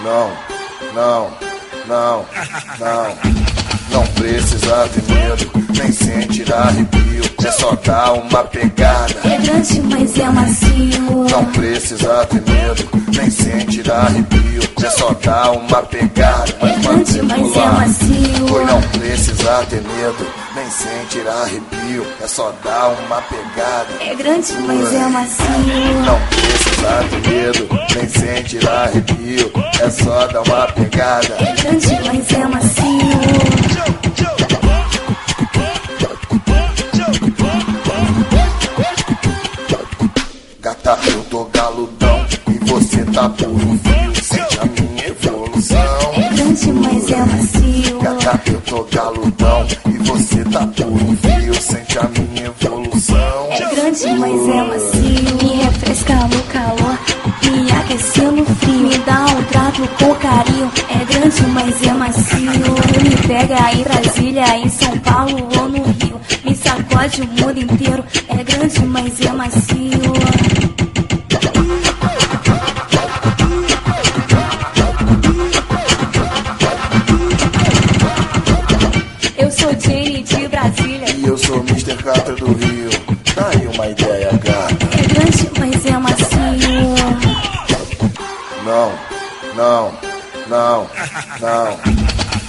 Não, não, não, não. Não precisa ter medo, nem sentir arrepio. É só dar uma pegada. É grande, mas é macio. Não precisa ter medo, nem sentir arrepio. É só dar uma pegada. É grande, mas é macio. Pois não precisa ter medo, nem sentir arrepio. É só dar uma pegada. É grande, mas é macio. Não precisa ter medo, nem sentir arrepio. É só dar uma pegada. É grande, mas é macio. Gata, eu tô galudão e você tá por um fio. Sente a minha evolução. É grande, mas é macio. Gata, eu tô galudão e você tá por um fio. Sente a minha evolução. É grande, mas é macio. Me refresca no calor, me aquece no frio. Me dá um trato com carinho. É grande, mas é macio. Me pega em Brasília, em São Paulo ou no Rio. Me sacode o mundo inteiro. É grande, mas é macio. Eu sou Jenny de Brasília. E eu sou Mr. Catra do Rio. Tá aí uma ideia gata. É grande, mas é macio. Não, não, não, não.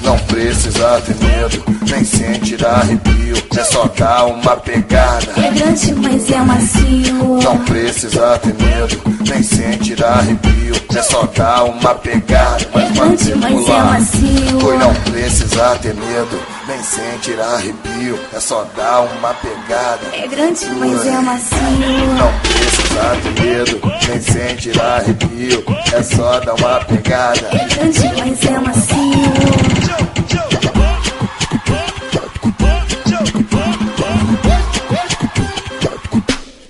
Não precisa ter medo, nem sentir arrepio. É só dar uma pegada. É grande, mas é macio. Não precisa ter medo, nem sentir arrepio. É só dar uma pegada. É grande, mas é macio. Pois não precisa ter medo, nem sentir arrepio. É só dar uma pegada. É grande, mas é macio. Não precisa ter medo, nem sentir arrepio. É só dar uma pegada. É grande, mas é macio.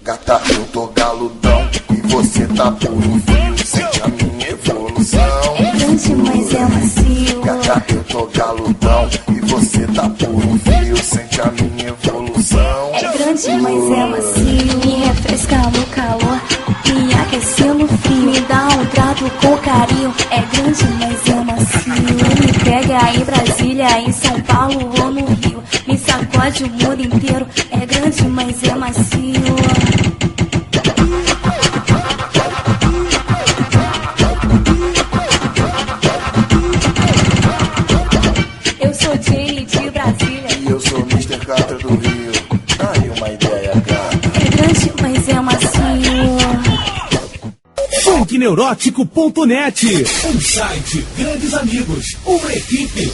Gata, eu tô galudão e você tá por um fio. Sente a minha evolução. É grande, mas é macio. Gata, eu tô galudão e você tá por um fio. Sente a minha evolução. É grande, mas é macio. Me refresca no calor, me aquece no frio. Me dá um trato com carinho. É grande, mas é macio. Me pega em Brasília, em São Paulo ou no Rio. Me sacode o mundo inteiro. É grande, mas é macio. Eu sou Jenny de Brasília. E eu sou Mr. Catra do Rio. Tá aí uma ideia gata. É grande, mas é macio. funkneurótico.net, um site, grandes amigos, uma equipe.